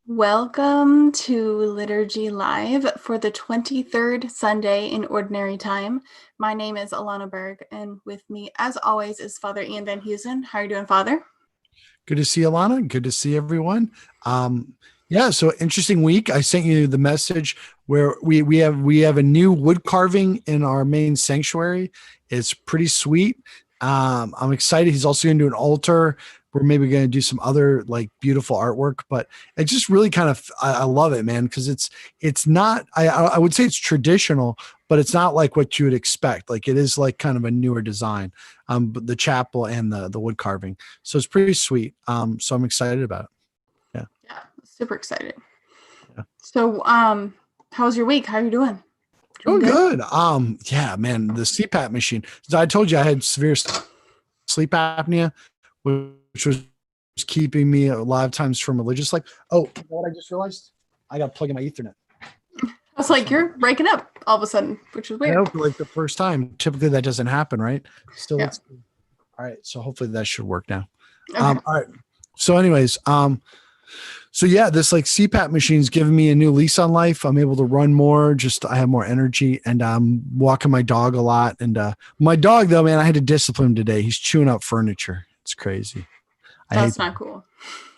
Welcome to Liturgy Live for the 23rd Sunday in Ordinary Time. My name is Alanna Burg, and with me, as always, is Father Ian VanHeusen. How are you doing, Father? Good to see you, Alana. Good to see everyone. Yeah, so interesting week. I sent you the message where we have a new wood carving in our main sanctuary. It's pretty sweet. I'm excited. He's also going to do an altar. We're maybe going to do some other like beautiful artwork, but it just really kind of I love it, man, because it's not I would say it's traditional, but it's not like what you would expect. Like it is like kind of a newer design. But the chapel and the wood carving. So it's pretty sweet. So I'm excited about it. Yeah. Yeah, super excited. Yeah. So, how was your week? How are you doing? Doing Doing good? good. Yeah, man, the CPAP machine. So I told you I had severe sleep apnea, which was keeping me a lot of times from religious life. Oh, you know what I just realized? I got to plug in my Ethernet. I was like, you're breaking up all of a sudden, which is I weird. know for like the first time. Typically that doesn't happen, right? Still, Yeah. let's all right. So hopefully that should work now. Okay. All right. So, anyways, so yeah, this like CPAP machine's giving me a new lease on life. I'm able to run more, just I have more energy, and I'm walking my dog a lot. And my dog though, man, I had to discipline him today. He's chewing up furniture. It's crazy. I hate That's that. not cool.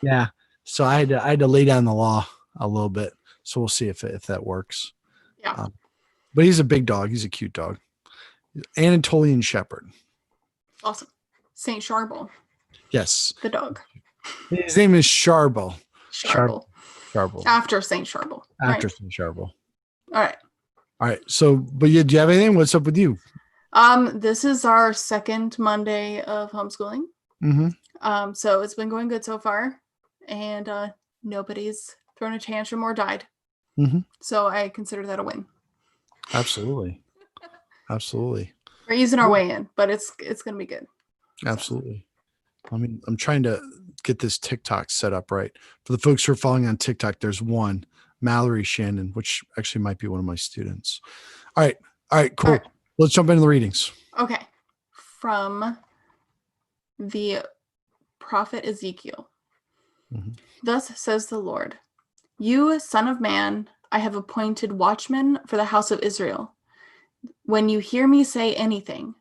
Yeah. So I had to lay down the law a little bit. So we'll see if that works. Yeah. Um, but he's a big dog. He's a cute dog. Anatolian Shepherd. Awesome. Saint Charbel, Yes. the dog. His name is Charbel. Charbel. Charbel. After Saint Charbel. After Right. Charbel. All right. All right. So, but yeah, do you have anything? What's up with you? This is our second Monday of homeschooling. Mm-hmm. So it's been going good so far, and nobody's thrown a tantrum or died. Mm-hmm. So I consider that a win. Absolutely. Absolutely. We're easing our way in, but it's gonna be good. Absolutely. I mean, I'm trying to get this TikTok set up right. For the folks who are following on TikTok, there's one, Mallory Shannon, which actually might be one of my students. All right. All right, cool. All right. Let's jump into the readings. Okay. From the prophet Ezekiel. Mm-hmm. Thus says the Lord, you, son of man, I have appointed watchmen for the house of Israel. When you hear me say anything,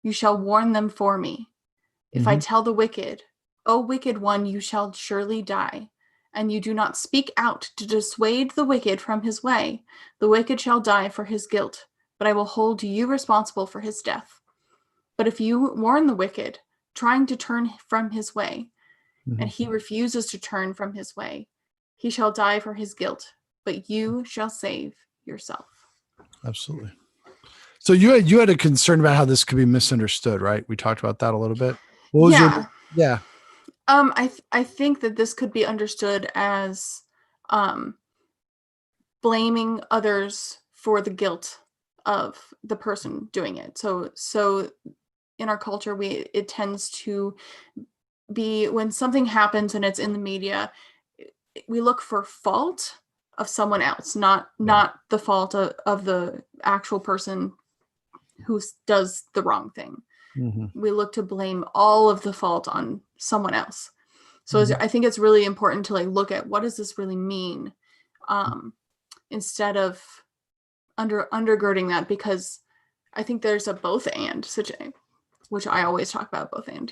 you shall warn them for me. If I tell the wicked, O wicked one, you shall surely die, and you do not speak out to dissuade the wicked from his way, the wicked shall die for his guilt, but I will hold you responsible for his death. But if you warn the wicked, trying to turn from his way, and he refuses to turn from his way, he shall die for his guilt, but you shall save yourself. Absolutely. So you had a concern about how this could be misunderstood, right? We talked about that a little bit. What was Yeah. yeah. I think that this could be understood as blaming others for the guilt of the person doing it. So in our culture, it tends to be when something happens and it's in the media, we look for fault of someone else, not the fault of the actual person who does the wrong thing. We look to blame all of the fault on someone else. So I think it's really important to like look at what does this really mean, instead of undergirding that, because I think there's a both and situation, which I always talk about both and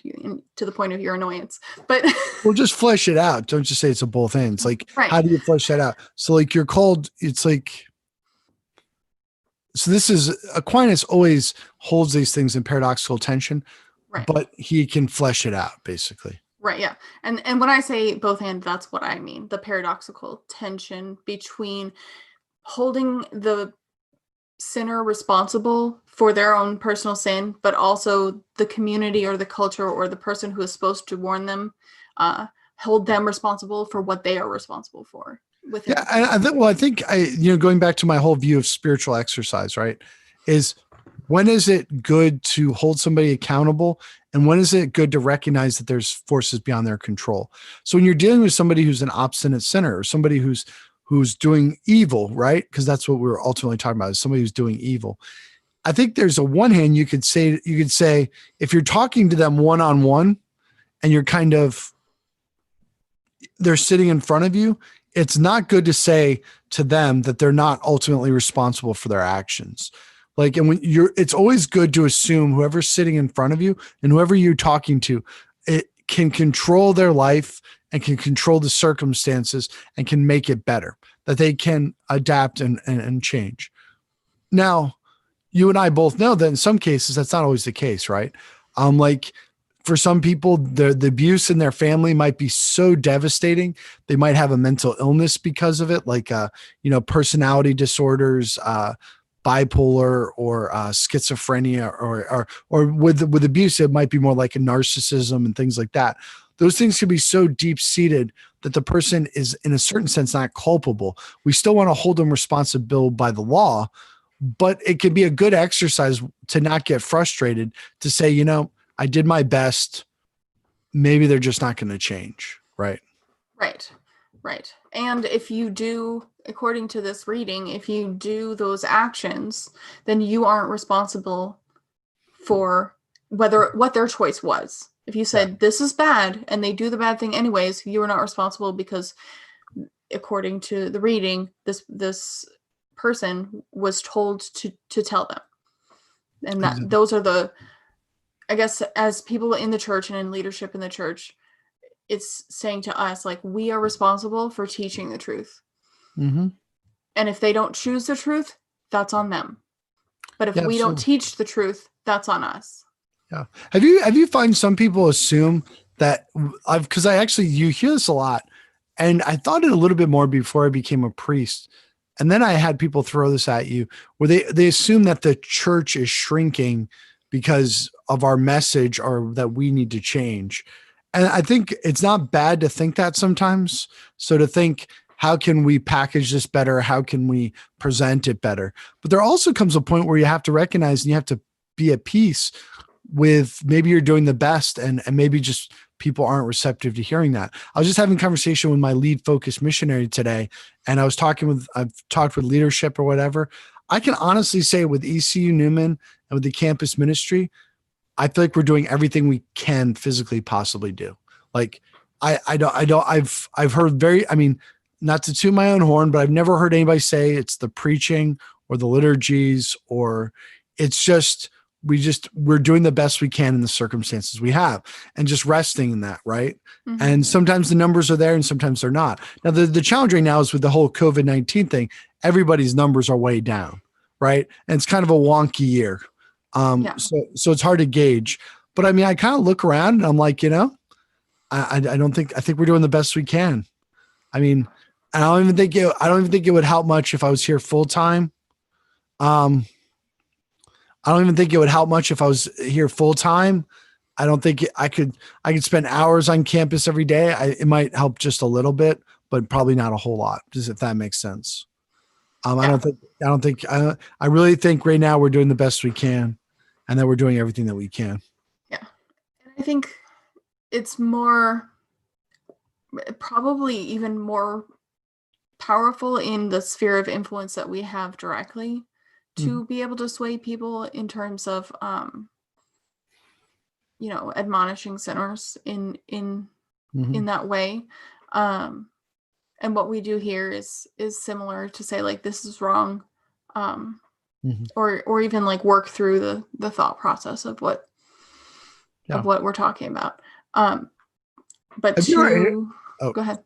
to the point of your annoyance. But well, just flesh it out. Don't just say it's a both ends. Like, right. How do you flesh that out? So like you're called, it's like, so this is Aquinas always holds these things in paradoxical tension, Right. but he can flesh it out basically. Right. Yeah. And when I say both and, that's what I mean. The paradoxical tension between holding the sinner responsible for their own personal sin, but also the community or the culture or the person who is supposed to warn them, hold them responsible for what they are responsible for. Yeah, I think going back to my whole view of spiritual exercise, right, is when is it good to hold somebody accountable, and when is it good to recognize that there's forces beyond their control? So when you're dealing with somebody who's an obstinate sinner, or somebody who's doing evil, right? Because that's what we're ultimately talking about, is somebody who's doing evil. I think there's a one hand you could say if you're talking to them one-on-one and you're kind of they're sitting in front of you, it's not good to say to them that they're not ultimately responsible for their actions. Like, and when it's always good to assume whoever's sitting in front of you and whoever you're talking to, it can control their life and can control the circumstances and can make it better, that they can adapt and change. Now, you and I both know that in some cases, that's not always the case, right? Like for some people, the abuse in their family might be so devastating. They might have a mental illness because of it, like, personality disorders, bipolar or schizophrenia, or with abuse, it might be more like a narcissism and things like that. Those things can be so deep seated that the person is, in a certain sense, not culpable. We still want to hold them responsible by the law, but it can be a good exercise to not get frustrated, to say, I did my best. Maybe they're just not going to change. Right. Right. And if you do, according to this reading, if you do those actions, then you aren't responsible for what their choice was. If you said this is bad and they do the bad thing anyways, you are not responsible because, according to the reading, this person was told to tell them. And that those are the, I guess, as people in the church and in leadership in the church, it's saying to us, like, we are responsible for teaching the truth. Mm-hmm. And if they don't choose the truth, that's on them. But if we don't teach the truth, that's on us. Yeah. Have you find some people assume that because you hear this a lot, and I thought it a little bit more before I became a priest. And then I had people throw this at you where they assume that the church is shrinking because of our message or that we need to change. And I think it's not bad to think that sometimes. So to think, how can we package this better? How can we present it better? But there also comes a point where you have to recognize and you have to be at peace with maybe you're doing the best and maybe just people aren't receptive to hearing that. I was just having a conversation with my lead focused missionary today, and I've talked with leadership or whatever. I can honestly say with ECU Newman and with the campus ministry, I feel like we're doing everything we can physically possibly do. Like I've heard not to toot my own horn, but I've never heard anybody say it's the preaching or the liturgies, or it's just, we're doing the best we can in the circumstances we have and just resting in that. Right. Mm-hmm. And sometimes the numbers are there and sometimes they're not. Now the challenge right now is with the whole COVID-19 thing, everybody's numbers are way down. Right. And it's kind of a wonky year. So it's hard to gauge, but I kind of look around and I'm like, I think we're doing the best we can. I don't even think it would help much if I was here full time. I don't even think it would help much if I was here full time. I don't think I could spend hours on campus every day. It might help just a little bit, but probably not a whole lot, just if that makes sense. I really think right now we're doing the best we can and that we're doing everything that we can. Yeah. And I think it's probably even more powerful in the sphere of influence that we have directly to be able to sway people in terms of, admonishing sinners in that way. And what we do here is similar to say, like, this is wrong, or even like work through the thought process of what we're talking about. But go ahead.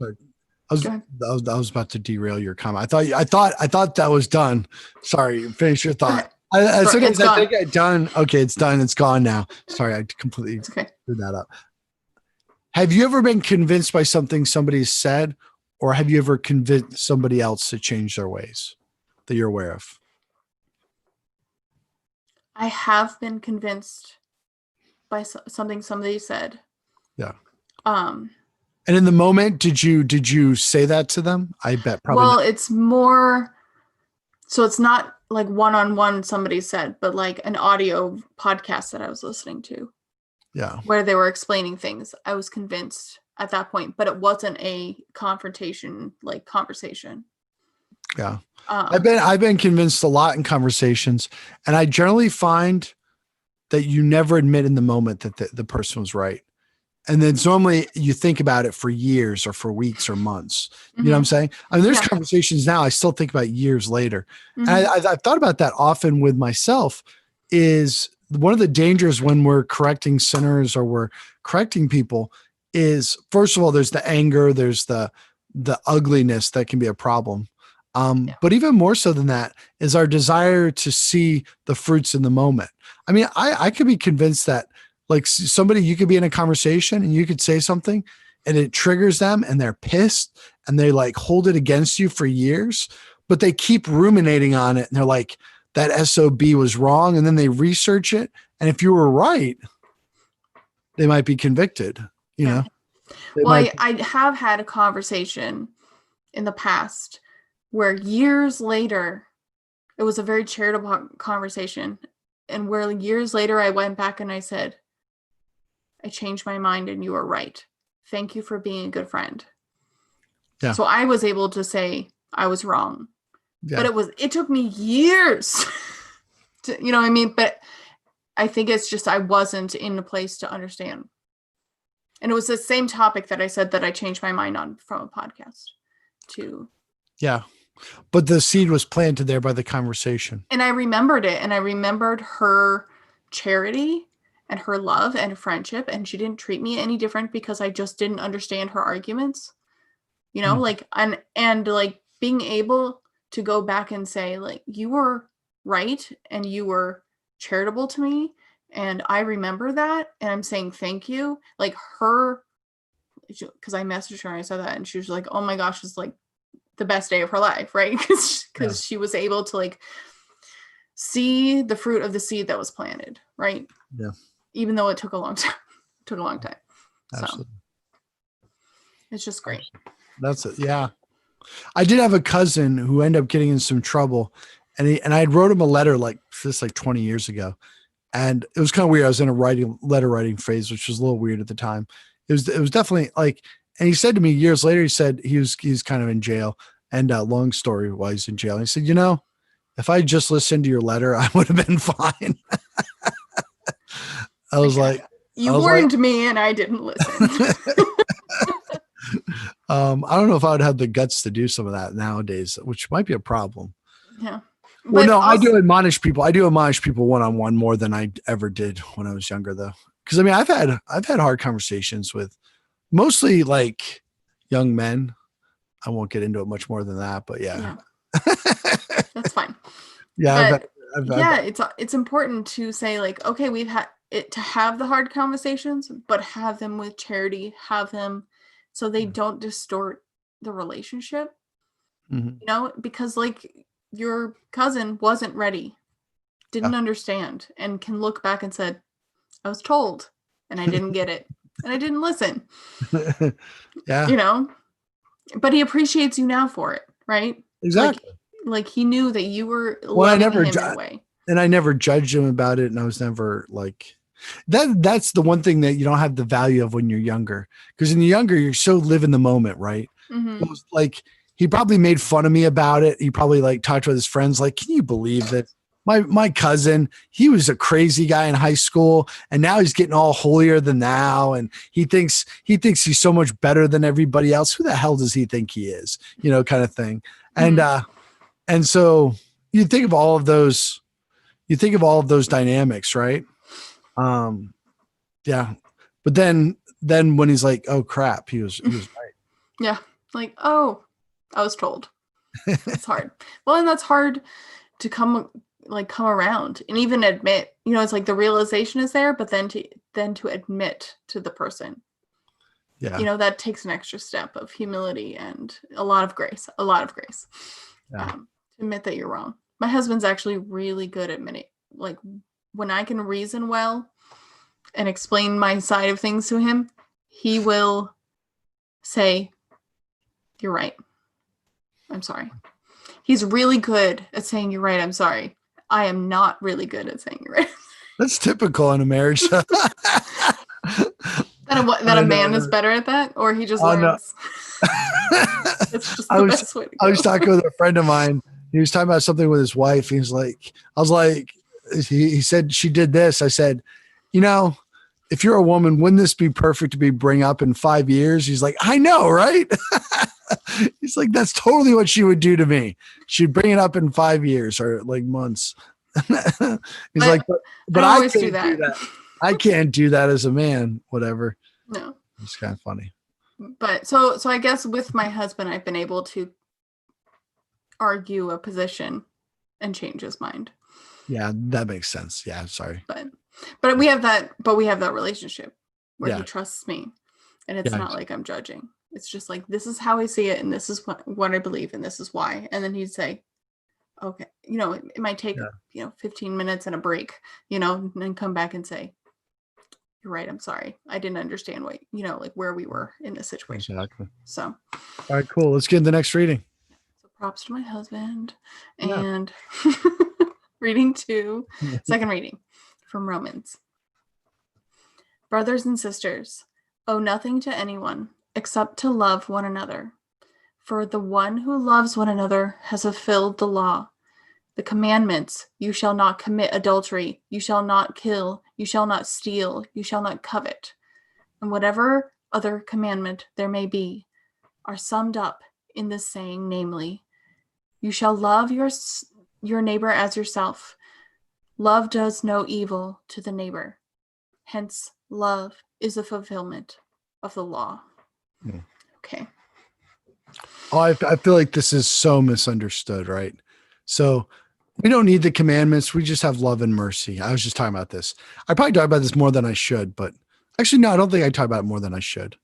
I was about to derail your comment. I thought that was done. Sorry, finish your thought. I think I'm done. Okay, it's done. It's gone now. Sorry, I completely screwed that up. Have you ever been convinced by something somebody said, or have you ever convinced somebody else to change their ways that you're aware of? I have been convinced by something somebody said. Yeah. And in the moment, did you say that to them? I bet probably. Well, it's more, so it's not like one-on-one somebody said, but like an audio podcast that I was listening to. Yeah. Where they were explaining things. I was convinced at that point, but it wasn't a confrontation, like conversation. Yeah. I've been convinced a lot in conversations, and I generally find that you never admit in the moment that the person was right. And then normally you think about it for years or for weeks or months. You know what I'm saying? I mean, there's conversations now I still think about years later. And I've thought about that often with myself. Is one of the dangers when we're correcting sinners or we're correcting people is, first of all, there's the anger, there's the ugliness that can be a problem. But even more so than that is our desire to see the fruits in the moment. I mean, I could be convinced that like somebody, you could be in a conversation and you could say something and it triggers them and they're pissed and they like hold it against you for years, but they keep ruminating on it. And they're like, that SOB was wrong. And then they research it. And if you were right, they might be convicted, you know? Well, I have had a conversation in the past where years later, it was a very charitable conversation. And where years later, I went back and I said, I changed my mind and you were right. Thank you for being a good friend. Yeah. So I was able to say I was wrong. Yeah. But it took me years to, you know what I mean? But I think it's just, I wasn't in a place to understand. And it was the same topic that I said that I changed my mind on from a podcast to. Yeah. But the seed was planted there by the conversation. And I remembered it. And I remembered her charity and her love and friendship. And she didn't treat me any different because I just didn't understand her arguments. You know, like, and like being able to go back and say, like, you were right and you were charitable to me. And I remember that. And I'm saying thank you. Like her, because I messaged her and I said that. And she was like, oh my gosh, it's like the best day of her life, right? Because she was able to like see the fruit of the seed that was planted, right? Yeah. Even though it took a long time. Absolutely. So it's just great. That's it. Yeah. I did have a cousin who ended up getting in some trouble, and I had wrote him a letter like 20 years ago. And it was kind of weird. I was in a letter writing phase, which was a little weird at the time. It was definitely like, and he said to me years later, he said he's kind of in jail, and long story why he's in jail. And he said, you know, if I just listened to your letter, I would have been fine. I was like, you warned me and I didn't listen. I don't know if I would have the guts to do some of that nowadays, which might be a problem. Yeah. Well, no, I do admonish people. I do admonish people one-on-one more than I ever did when I was younger, though. Because I mean, I've had hard conversations with mostly like young men. I won't get into it much more than that, but yeah. That's fine. Yeah. It's important to say like, okay, we've had it to have the hard conversations, but have them with charity, have them so they don't distort the relationship, you know, because like your cousin wasn't ready, didn't understand, and can look back and said, I was told and I didn't get it and I didn't listen. Yeah. You know, but he appreciates you now for it. Right. Exactly. Like he knew that you were loving him in a way. And I never judged him about it. And I was never like that's the one thing that you don't have the value of when you're younger. Because in the younger, you're so live in the moment, right? It was like he probably made fun of me about it. He probably like talked to his friends, like, can you believe that my cousin, he was a crazy guy in high school and now he's getting all holier than thou. And he thinks he's so much better than everybody else. Who the hell does he think he is? You know, kind of thing. And so you think of all of those dynamics, right? Yeah. But then when he's like, oh crap, he was right. Yeah. Like, oh, I was told. It's hard. Well, and that's hard to come around and even admit, you know, it's like the realization is there, but then to admit to the person, you know, that takes an extra step of humility and a lot of grace. Yeah. To admit that you're wrong. My husband's actually really good at admitting, like when I can reason well and explain my side of things to him, he will say, you're right. I'm sorry. He's really good at saying you're right. I'm sorry. I am not really good at saying you're right. That's typical in a marriage. that a man is better at that, or he just learns. No. It's just the best way to go. I was talking with a friend of mine. He was talking about something with his wife. He was like, he said she did this. I said, you know, if you're a woman, wouldn't this be perfect to be bring up in 5 years? He's like, I know, right? He's like, that's totally what she would do to me. She'd bring it up in 5 years or like months. He's like, but I always can't do that. I can't do that as a man, whatever. No. It's kind of funny. But so I guess with my husband, I've been able to argue a position and change his mind. Yeah, that makes sense. Yeah, sorry. But we have that relationship where he trusts me, and it's not like I'm judging. It's just like, this is how I see it, and this is what I believe, and this is why. And then he'd say, okay, it might take 15 minutes and a break, and then come back and say, you're right, I'm sorry, I didn't understand what like where we were in this situation. Exactly. So all right, cool, let's get into the next reading. So props to my husband. And reading 2, second reading from Romans. Brothers and sisters, owe nothing to anyone except to love one another, for the one who loves one another has fulfilled the law. The commandments: you shall not commit adultery, you shall not kill, you shall not steal, you shall not covet, and whatever other commandment there may be, are summed up in this saying, namely, you shall love your neighbor as yourself. Love does no evil to the neighbor. Hence, love is the fulfillment of the law. Okay. Oh, I feel like this is so misunderstood, right? So we don't need the commandments. We just have love and mercy. I was just talking about this. I probably talk about this more than I should, but actually, no, I don't think I talk about it more than I should.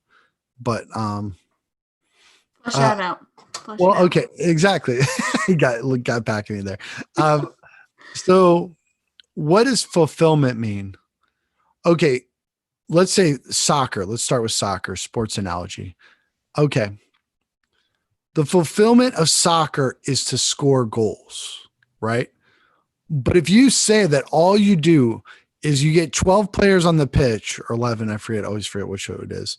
But flesh that out. Well, okay, exactly. He got back at me there. So what does fulfillment mean? Okay, let's say soccer. Let's start with soccer, sports analogy. Okay. The fulfillment of soccer is to score goals, right? But if you say that all you do is you get 12 players on the pitch, or 11, I always forget which it is.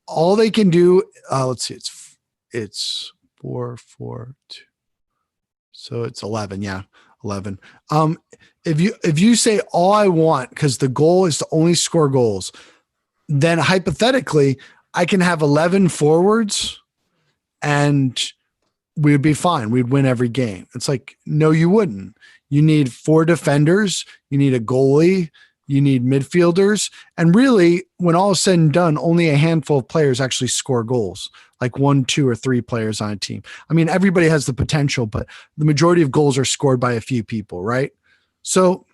All they can do, let's see, it's 4, 4, 2. So it's 11. Yeah, 11. If you say all I want, because the goal is to only score goals, then hypothetically, I can have 11 forwards and we'd be fine. We'd win every game. It's like, no, you wouldn't. You need 4 defenders. You need a goalie. You need midfielders. And really, when all is said and done, only a handful of players actually score goals, like 1, 2, or 3 players on a team. I mean, everybody has the potential, but the majority of goals are scored by a few people, right? So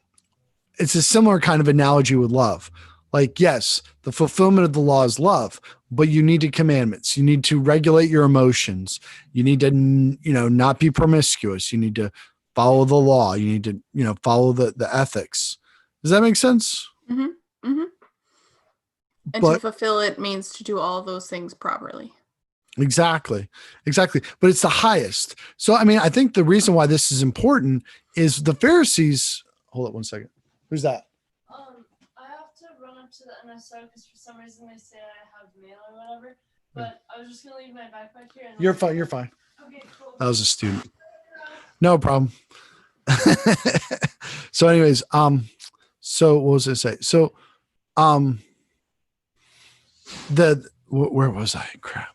it's a similar kind of analogy with love. Like, yes, the fulfillment of the law is love, but you need the commandments. You need to regulate your emotions. You need to, not be promiscuous. You need to follow the law. You need to, follow the ethics. Does that make sense? Mm-hmm. Mm-hmm. And to fulfill it means to do all those things properly. Exactly. But it's the highest. So, I mean, I think the reason why this is important is the Pharisees. Hold up one second. Who's that? I have to run up to the NSO because for some reason they say I have mail or whatever. But I was just gonna leave my backpack here. And You're fine. Okay, cool. That was a student. No problem. So, anyways, so what was I say? So, where was I? Crap.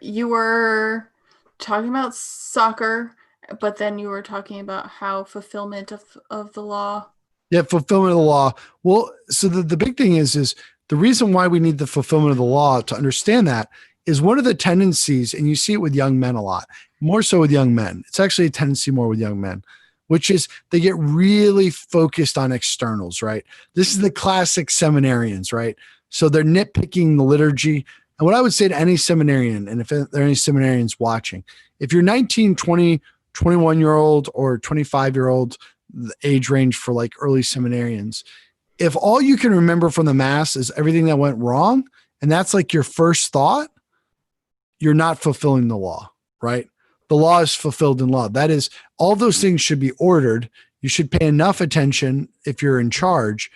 You were talking about soccer, but then you were talking about how fulfillment of the law. Yeah, fulfillment of the law. Well, so the big thing is the reason why we need the fulfillment of the law to understand that is one of the tendencies, and you see it with young men a lot, more so with young men. It's actually a tendency more with young men, which is they get really focused on externals, right? This is the classic seminarians, right? So they're nitpicking the liturgy. And what I would say to any seminarian, and if there are any seminarians watching, if you're 19, 20, 21-year-old or 25-year-old, the age range for like early seminarians, if all you can remember from the Mass is everything that went wrong, and that's like your first thought, you're not fulfilling the law, right? The law is fulfilled in love. That is, all those things should be ordered. You should pay enough attention if you're in charge.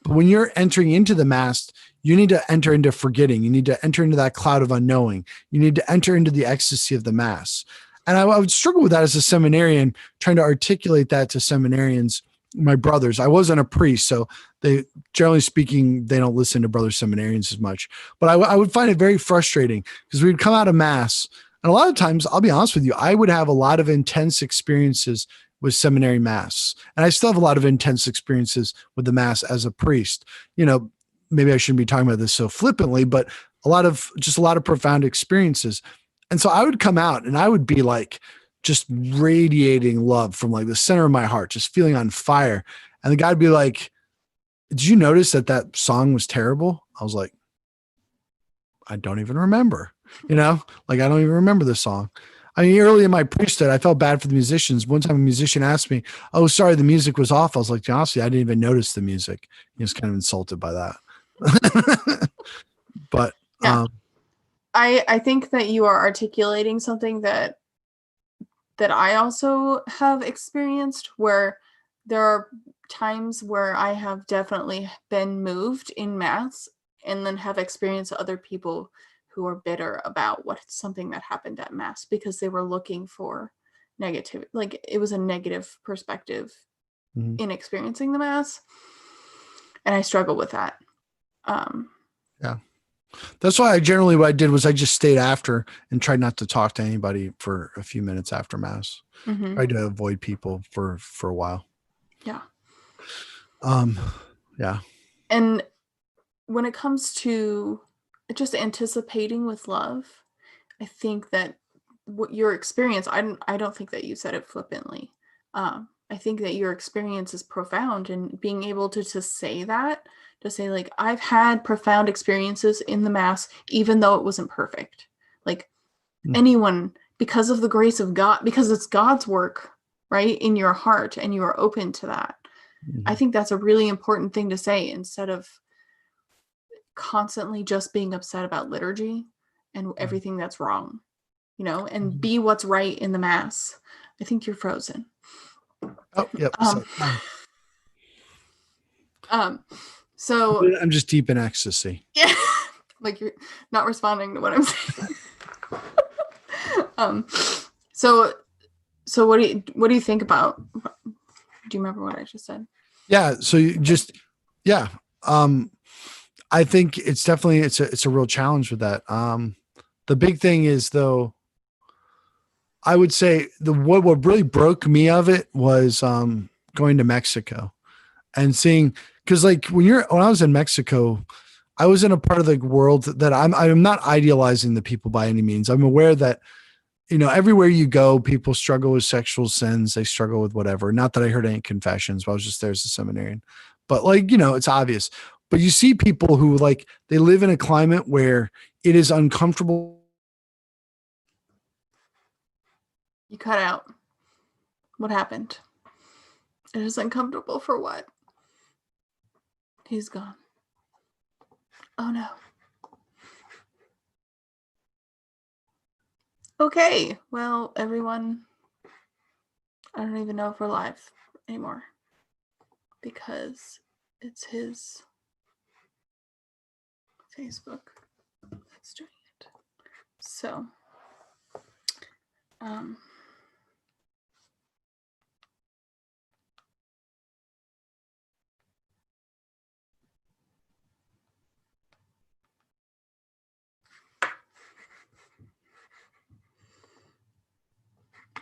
But when you're entering into the Mass, you need to enter into forgetting. You need to enter into that cloud of unknowing. You need to enter into the ecstasy of the Mass. And I would struggle with that as a seminarian, trying to articulate that to seminarians, my brothers. I wasn't a priest, so they, generally speaking, they don't listen to brother seminarians as much. But I would find it very frustrating because we'd come out of mass, and a lot of times, I'll be honest with you, I would have a lot of intense experiences with seminary mass, and I still have a lot of intense experiences with the mass as a priest. Maybe I shouldn't be talking about this so flippantly, but a lot of profound experiences. And so I would come out and I would be like just radiating love from like the center of my heart, just feeling on fire. And the guy would be like, "Did you notice that song was terrible?" I was like, "I don't even remember, like I don't even remember the song." I mean, early in my priesthood, I felt bad for the musicians. One time a musician asked me, "Oh, sorry, the music was off." I was like, honestly, I didn't even notice the music. He was kind of insulted by that. But yeah. I think that you are articulating something that I also have experienced, where there are times where I have definitely been moved in mass and then have experienced other people who are bitter about something that happened at mass because they were looking for negative, like it was a negative perspective in experiencing the mass. And I struggle with that. Yeah. That's why what I did was I just stayed after and tried not to talk to anybody for a few minutes after mass. Tried to avoid people for a while. Yeah. Yeah. And when it comes to just anticipating with love, I think that what your experience, I don't think that you said it flippantly. I think that your experience is profound, and being able to say that, to say like, I've had profound experiences in the mass, even though it wasn't perfect. Like anyone, because of the grace of God, because it's God's work, right, in your heart, and you are open to that. I think that's a really important thing to say, instead of constantly just being upset about liturgy and everything that's wrong, and be what's right in the mass. I think you're frozen. Oh, yep. So I'm just deep in ecstasy. Yeah, like you're not responding to what I'm saying. So what do you think about? Do you remember what I just said? Yeah. So yeah. I think it's definitely it's a real challenge with that. The big thing is, though, I would say what really broke me of it was going to Mexico and seeing, because like when I was in Mexico, I was in a part of the world that I'm not idealizing the people by any means. I'm aware that everywhere you go, people struggle with sexual sins. They struggle with whatever. Not that I heard any confessions, but I was just there as a seminarian. But it's obvious. But you see people who they live in a climate where it is uncomfortable. You cut out. What happened? It is uncomfortable for what? He's gone. Oh no. Okay, well, everyone, I don't even know if we're live anymore because it's his Facebook that's doing it. So,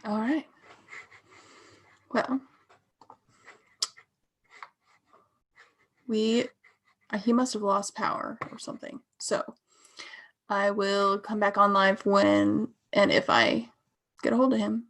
all right. Well, he must have lost power or something. So I will come back on live when and if I get a hold of him.